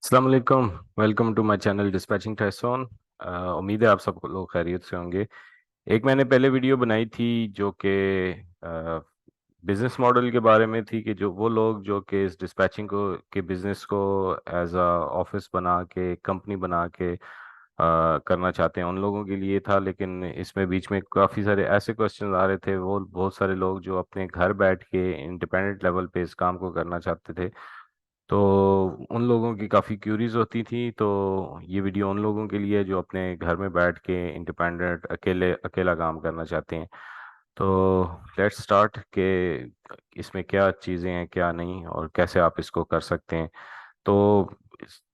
अस्सलाम वालेकुम। Welcome to my channel dispatching टैसोन। उम्मीद है आप सब लोग खैरियत से होंगे। एक मैंने पहले वीडियो बनाई थी जो कि बिजनेस मॉडल के बारे में थी कि जो वो लोग जो कि इस डिस्पैचिंग को के बिजनेस को एज अ ऑफिस बना के कंपनी बना के करना चाहते हैं उन लोगों के लिए था। लेकिन इसमें बीच में काफ़ी सारे ऐसे क्वेश्चन आ रहे थे, वो बहुत सारे लोग जो अपने घर बैठ के इंडिपेंडेंट लेवल पे इस काम को करना चाहते थे। तो उन लोगों की काफ़ी क्यूरीज होती थी। तो ये वीडियो उन लोगों के लिए जो अपने घर में बैठ के इंडिपेंडेंट अकेले अकेला काम करना चाहते हैं। तो लेट्स स्टार्ट के इसमें क्या चीज़ें हैं क्या नहीं और कैसे आप इसको कर सकते हैं। तो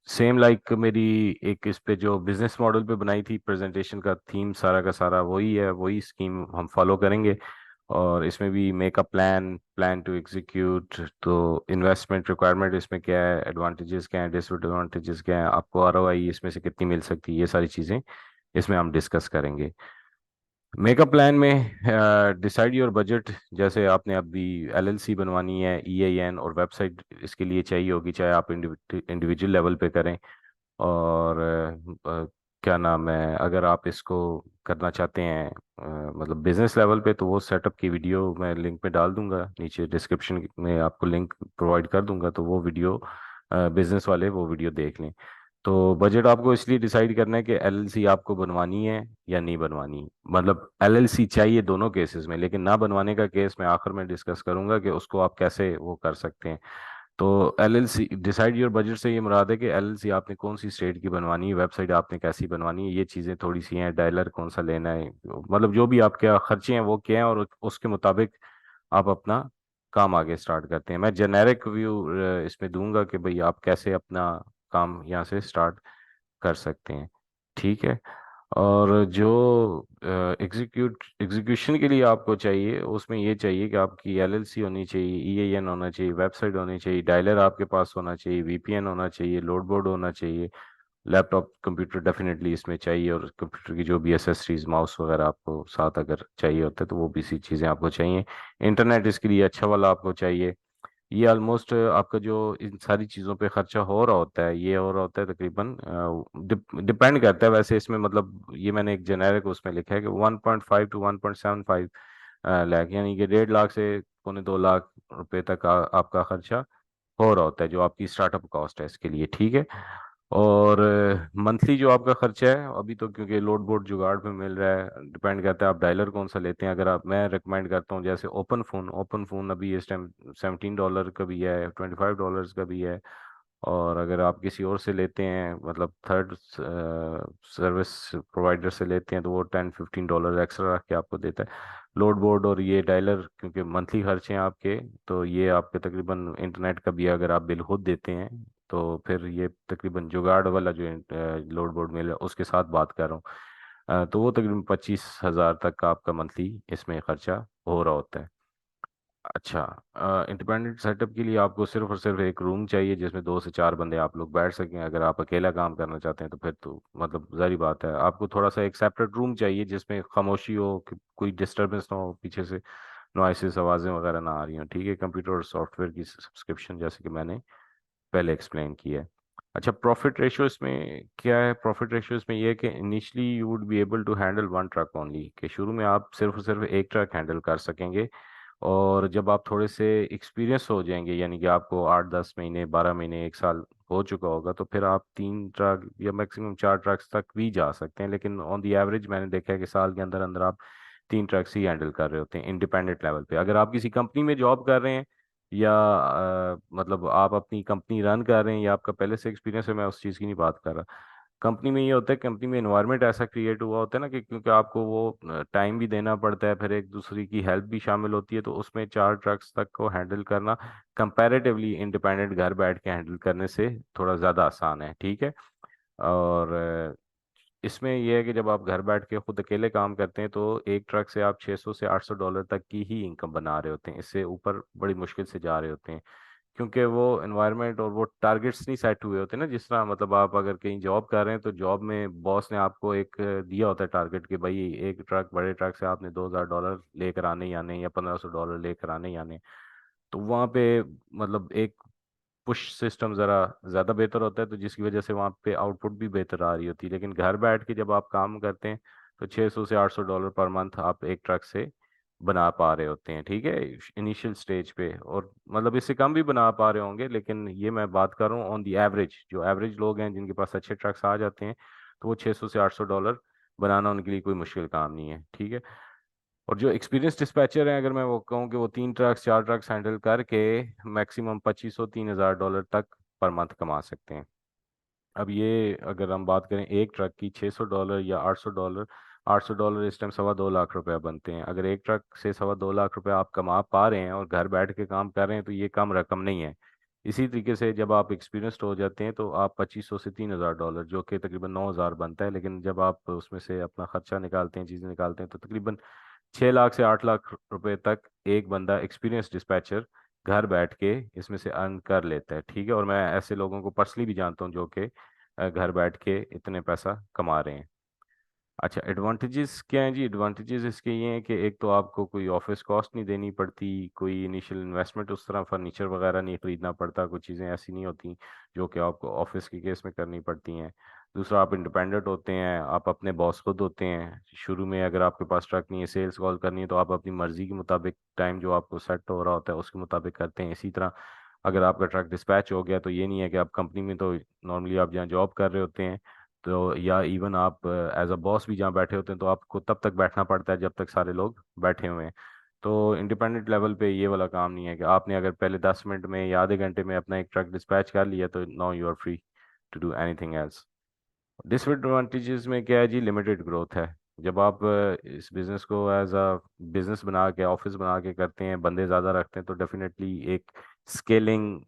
सेम लाइक मेरी एक इस पे जो बिजनेस मॉडल पे बनाई थी प्रेजेंटेशन का थीम सारा का सारा वही है, वही स्कीम हम फॉलो करेंगे। और इसमें भी make a plan, plan to execute. तो इन्वेस्टमेंट रिक्वायरमेंट इसमें क्या है, एडवांटेजेस क्या है, डिसएडवांटेजेस क्या है, आपको आरओआई इसमें से कितनी मिल सकती है, ये सारी चीज़ें इसमें हम डिस्कस करेंगे। मेकअप प्लान में डिसाइड योर बजट। जैसे आपने अभी एलएलसी बनवानी है, ईआईएन और वेबसाइट इसके लिए चाहिए होगी, चाहे आप इंडिविजुअल लेवल पे करें। और क्या नाम है, अगर आप इसको करना चाहते हैं मतलब बिजनेस लेवल पे, तो वो सेटअप की वीडियो मैं लिंक पे डाल दूंगा, नीचे डिस्क्रिप्शन में आपको लिंक प्रोवाइड कर दूंगा, तो वो वीडियो बिजनेस वाले वो वीडियो देख लें। तो बजट आपको इसलिए डिसाइड करना है कि एलएलसी आपको बनवानी है या नहीं बनवानी। मतलब एलएलसी चाहिए दोनों केसेस में, लेकिन ना बनवाने का केस मैं आखिर में डिस्कस करूंगा कि उसको आप कैसे वो कर सकते हैं। तो एलएलसी डिसाइड योर बजट से ये मुराद है कि एलएलसी आपने कौन सी स्टेट की बनवानी है, वेबसाइट आपने कैसी बनवानी है, ये चीज़ें थोड़ी सी हैं, डायलर कौन सा लेना है, मतलब जो भी आपके खर्चे हैं वो क्या हैं, और उसके मुताबिक आप अपना काम आगे स्टार्ट करते हैं। मैं जेनेरिक व्यू इसमें दूंगा कि भाई आप कैसे अपना काम यहाँ से स्टार्ट कर सकते हैं। ठीक है। और जो एग्जीक्यूशन के लिए आपको चाहिए, उसमें ये चाहिए कि आपकी एलएलसी होनी चाहिए, ईआईएन होना चाहिए, वेबसाइट होनी चाहिए, डायलर आपके पास होना चाहिए, वीपीएन होना चाहिए, लोड बोर्ड होना चाहिए, लैपटॉप कंप्यूटर डेफिनेटली इसमें चाहिए, और कंप्यूटर की जो भी एसेसरीज माउस वगैरह आपको साथ अगर चाहिए होता है तो वो भी सी चीज़ें आपको चाहिए। इंटरनेट इसके लिए अच्छा वाला आपको चाहिए। ये ऑलमोस्ट आपका जो इन सारी चीज़ों पे खर्चा हो रहा होता है, ये हो रहा होता है तकरीबन डिपेंड करता है वैसे इसमें, मतलब ये मैंने एक जेनेरिक उसमें लिखा है कि 1.5 टू 1.75 लाख, यानी कि 1.5 लाख से पौने 2 लाख रुपए तक आपका खर्चा हो रहा होता है, जो आपकी स्टार्टअप कॉस्ट है इसके लिए। ठीक है। और मंथली जो आपका खर्चा है अभी, तो क्योंकि लोड बोर्ड जुगाड़ पे मिल रहा है, डिपेंड करता है आप डायलर कौन सा लेते हैं। अगर आप, मैं रिकमेंड करता हूँ जैसे ओपन फोन अभी इस टाइम $17 का भी है, $25 का भी है। और अगर आप किसी और से लेते हैं, मतलब थर्ड सर्विस प्रोवाइडर से लेते हैं, तो वो $10-15 एक्स्ट्रा रख के आपको देता है। लोड बोर्ड और ये डायलर क्योंकि मंथली खर्चे हैं आपके, तो ये आपके तकरीबन इंटरनेट का भी अगर आप बिल खुद देते हैं, तो फिर ये तकरीबन जुगाड़ वाला जो लोड बोर्ड मिल है उसके साथ बात कर रहा हूँ, तो वो तकरीबन 25,000 तक का आपका मंथली इसमें खर्चा हो रहा होता है। अच्छा। इंडिपेंडेंट सेटअप के लिए आपको सिर्फ और सिर्फ एक रूम चाहिए जिसमें 2 से 4 बंदे आप लोग बैठ सकें। अगर आप अकेला काम करना चाहते हैं तो फिर तो मतलब जारी बात है, आपको थोड़ा सा एक सेपरेट रूम चाहिए जिसमें खामोशी हो, कि कोई डिस्टरबेंस ना हो, पीछे से नॉइसेस आवाज़ें वगैरह ना आ रही हो। ठीक है। कंप्यूटर और सॉफ्टवेयर की सब्सक्रिप्शन जैसे कि मैंने पहले एक्सप्लेन किया है। अच्छा, प्रॉफिट रेशियो इसमें क्या है? प्रॉफिट रेशियो इसमें यह है कि initially you would be able to handle one truck only, कि शुरू में आप सिर्फ और सिर्फ एक ट्रक हैंडल कर सकेंगे। और जब आप थोड़े से एक्सपीरियंस हो जाएंगे, यानी कि आपको 8-10 महीने, 12 महीने, 1 साल हो चुका होगा, तो फिर आप 3 ट्रक या मैक्सिमम 4 ट्रक्स तक भी जा सकते हैं। लेकिन ऑन दी एवरेज मैंने देखा है कि साल के अंदर अंदर आप 3 ट्रक्स ही हैंडल कर रहे होते हैं इंडिपेंडेंट लेवल पे। अगर आप किसी कंपनी में जॉब कर रहे हैं या मतलब आप अपनी कंपनी रन कर रहे हैं या आपका पहले से एक्सपीरियंस है, मैं उस चीज़ की नहीं बात कर रहा। कंपनी में ये होता है, कंपनी में एनवायरनमेंट ऐसा क्रिएट हुआ होता है ना, कि क्योंकि आपको वो टाइम भी देना पड़ता है, फिर एक दूसरे की हेल्प भी शामिल होती है, तो उसमें 4 ट्रक्स तक को हैंडल करना कंपैरेटिवली इंडिपेंडेंट घर बैठ के हैंडल करने से थोड़ा ज़्यादा आसान है। ठीक है। और इसमें यह है कि जब आप घर बैठ के खुद अकेले काम करते हैं, तो एक ट्रक से आप 600 से $800 तक की ही इनकम बना रहे होते हैं, इससे ऊपर बड़ी मुश्किल से जा रहे होते हैं। क्योंकि वो एनवायरनमेंट और वो टारगेट्स नहीं सेट हुए होते ना, जिस तरह मतलब आप अगर कहीं जॉब कर रहे हैं तो जॉब में बॉस ने आपको एक दिया होता है टारगेट, कि भाई एक ट्रक, बड़े ट्रक से आपने $2,000 लेकर आने ही आने, या $1,500 लेकर आने ही आने। तो वहाँ पे मतलब एक पुश सिस्टम ज़रा ज़्यादा बेहतर होता है, तो जिसकी वजह से वहाँ पे आउटपुट भी बेहतर आ रही होती है। लेकिन घर बैठ के जब आप काम करते हैं तो 600 से $800 पर मंथ आप एक ट्रक से बना पा रहे होते हैं, ठीक है, इनिशियल स्टेज पे। और मतलब इससे कम भी बना पा रहे होंगे, लेकिन ये मैं बात कर रहा हूँ ऑन दी एवरेज। जो एवरेज लोग हैं जिनके पास अच्छे ट्रक्स आ जाते हैं, तो वो 600 से $800 बनाना उनके लिए कोई मुश्किल काम नहीं है, ठीक है। और जो एक्सपीरियंस डिस्पैचर हैं, अगर मैं वो कहूँ कि वो 3 ट्रक्स 4 ट्रक्स हैंडल करके मैक्सिमम 2500 3,000 डॉलर तक पर मंथ कमा सकते हैं। अब ये अगर हम बात करें एक ट्रक की, $600 या $800, $800 इस टाइम 2.25 लाख रुपया बनते हैं। अगर एक ट्रक से 2.25 लाख रुपया आप कमा पा रहे हैं और घर बैठ के काम कर रहे हैं, तो ये कम रकम नहीं है। इसी तरीके से जब आप एक्सपीरियंस्ड हो जाते हैं तो आप 2500 से $3,000, जो कि तकरीबन 9,000 बनता है, लेकिन जब आप उसमें से अपना खर्चा निकालते हैं, चीज़ें निकालते हैं, तो तकरीबन 6 लाख से 8 लाख रुपए तक एक बंदा एक्सपीरियंस डिस्पैचर घर बैठ के इसमें से अर्न कर लेता है, ठीक है। और मैं ऐसे लोगों को पर्सनली भी जानता हूँ जो कि घर बैठ के इतने पैसा कमा रहे हैं। अच्छा, एडवांटेजेस क्या हैं जी? एडवांटेजेस इसके ये हैं कि एक तो आपको कोई ऑफिस कॉस्ट नहीं देनी पड़ती, कोई इनिशियल इन्वेस्टमेंट उस तरह फर्नीचर वगैरह नहीं खरीदना पड़ता, कुछ चीज़ें ऐसी नहीं होती जो कि आपको ऑफिस के केस में करनी पड़ती हैं। दूसरा, आप इंडिपेंडेंट होते हैं, आप अपने बॉस खुद होते हैं। शुरू में अगर आपके पास ट्रक नहीं है, सेल्स कॉल करनी है, तो आप अपनी मर्जी के मुताबिक टाइम जो आपको सेट हो रहा होता है उसके मुताबिक करते हैं। इसी तरह अगर आपका ट्रक डिस्पैच हो गया, तो ये नहीं है कि आप कंपनी में, तो नॉर्मली आप जहाँ जॉब कर रहे होते हैं, तो या इवन आप एज अ बॉस भी जहाँ बैठे होते हैं, तो आपको तब तक बैठना पड़ता है जब तक सारे लोग बैठे हुए हैं। तो इंडिपेंडेंट लेवल पे ये वाला काम नहीं है कि आपने अगर पहले 10 मिनट में या आधे घंटे में अपना एक ट्रक डिस्पैच कर लिया तो now you are free to do anything else. Disadvantages में क्या है जी? लिमिटेड ग्रोथ है। जब आप इस बिजनेस को एज अ बिजनेस बना के, ऑफिस बना के करते हैं, बंदे ज़्यादा रखते हैं, तो डेफिनेटली एक स्केलिंग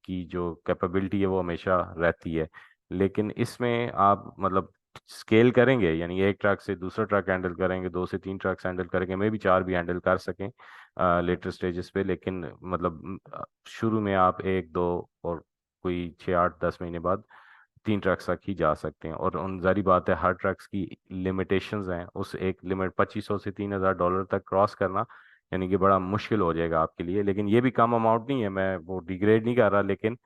की जो कैपेबिलिटी है वो हमेशा रहती है। लेकिन इसमें आप मतलब स्केल करेंगे, यानी एक ट्रक से दूसरा ट्रक हैंडल करेंगे, 2 से 3 ट्रक्स हैंडल करेंगे, मे भी 4 भी हैंडल कर सकें लेटर स्टेजेस पे। लेकिन मतलब शुरू में आप एक दो और कोई 6 8 10 महीने बाद 3 ट्रक्स तक ही जा सकते हैं। और उन जारी बात है, हर ट्रक्स की लिमिटेशंस हैं। उस एक लिमिट 2500 से $3,000 तक क्रॉस करना यानी कि बड़ा मुश्किल हो जाएगा आपके लिए। लेकिन ये भी कम अमाउंट नहीं है, मैं वो डिग्रेड नहीं कर रहा, लेकिन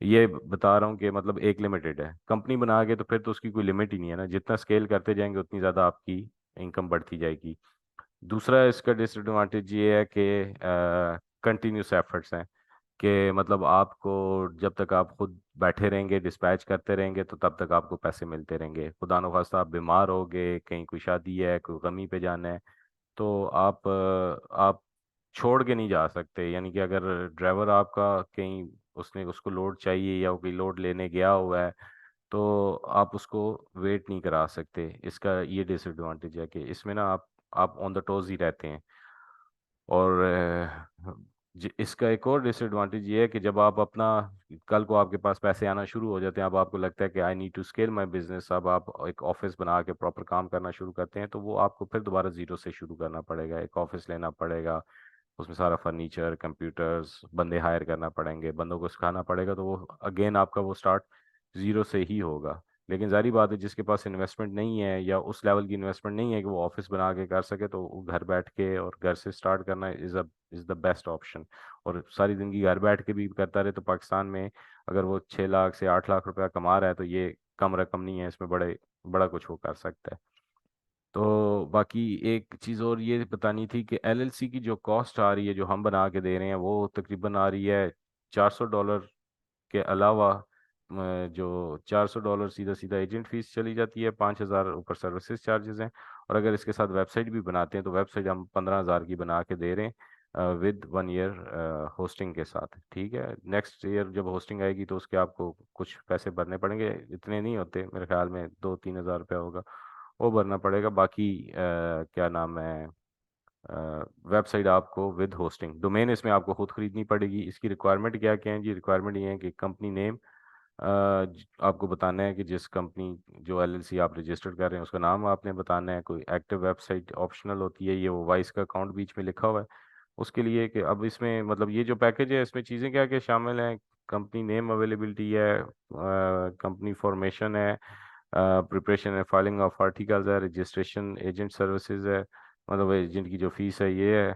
ये बता रहा हूँ कि मतलब एक लिमिटेड है। कंपनी बना के तो फिर तो उसकी कोई लिमिट ही नहीं है ना, जितना स्केल करते जाएंगे उतनी ज़्यादा आपकी इनकम बढ़ती जाएगी। दूसरा इसका डिसएडवांटेज ये है कि कंटिन्यूस एफर्ट्स हैं, कि मतलब आपको जब तक आप खुद बैठे रहेंगे, डिस्पैच करते रहेंगे, तो तब तक आपको पैसे मिलते रहेंगे। खुदा न खास्ता आप बीमार हो गए, कहीं कोई शादी है, कोई गमी पे जाना है, तो आप छोड़ के नहीं जा सकते। यानी कि अगर ड्राइवर आपका कहीं, उसने उसको लोड चाहिए या वो कोई लोड लेने गया हुआ है, तो आप उसको वेट नहीं करा सकते। इसका ये डिसएडवांटेज है कि इसमें ना आप ऑन द टोज ही रहते हैं। और इसका एक और डिसएडवांटेज ये है कि जब आप अपना, कल को आपके पास पैसे आना शुरू हो जाते हैं, अब आपको लगता है कि I need to scale my business, अब आप एक ऑफिस बना के प्रॉपर काम करना शुरू करते हैं, तो वो आपको फिर दोबारा जीरो से शुरू करना पड़ेगा, एक ऑफिस लेना पड़ेगा, उसमें सारा फर्नीचर, कंप्यूटर्स, बंदे हायर करना पड़ेंगे, बंदों को सिखाना पड़ेगा, तो वो अगेन आपका वो स्टार्ट जीरो से ही होगा। लेकिन जारी बात है, जिसके पास इन्वेस्टमेंट नहीं है या उस लेवल की इन्वेस्टमेंट नहीं है कि वो ऑफिस बना के कर सके, तो वो घर बैठ के और घर से स्टार्ट करना इज़ द बेस्ट ऑप्शन। और सारी ज़िंदगी घर बैठ के भी करता रहे, तो पाकिस्तान में अगर वो 6 लाख से 8 लाख रुपया कमा रहा है, तो ये कम रकम नहीं है, इसमें बड़ा कुछ वो कर सकता है। तो बाकी एक चीज़ और ये बतानी थी कि एलएलसी की जो कॉस्ट आ रही है, जो हम बना के दे रहे हैं, वो तकरीबन आ रही है $400 के अलावा। जो $400 सीधा सीधा एजेंट फीस चली जाती है, 5,000 ऊपर सर्विसेज चार्जेस हैं। और अगर इसके साथ वेबसाइट भी बनाते हैं, तो वेबसाइट हम 15,000 की बना के दे रहे हैं विद 1 ईयर होस्टिंग के साथ, ठीक है। नेक्स्ट ईयर जब होस्टिंग आएगी तो उसके आपको कुछ पैसे भरने पड़ेंगे, इतने नहीं होते मेरे ख्याल में, 2-3 हज़ार रुपया होगा, वो भरना पड़ेगा। बाकी क्या नाम है, वेबसाइट आपको विद होस्टिंग, डोमेन इसमें आपको खुद खरीदनी पड़ेगी। इसकी रिक्वायरमेंट क्या क्या है जी? रिक्वायरमेंट ये है कि कंपनी नेम आपको बताना है कि जिस कंपनी, जो एलएलसी आप रजिस्टर कर रहे हैं, उसका नाम आपने बताना है। कोई एक्टिव वेबसाइट ऑप्शनल होती है, ये वो वाइस का अकाउंट बीच में लिखा हुआ है उसके लिए। कि अब इसमें मतलब ये जो पैकेज है, इसमें चीज़ें क्या क्या शामिल हैं? कंपनी नेम अवेलेबिलिटी है, कंपनी फॉर्मेशन है, preparation and filing of articles है, रजिस्ट्रेशन, एजेंट सर्विसेज है, मतलब एजेंट की जो फीस है ये है,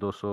200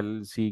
LLC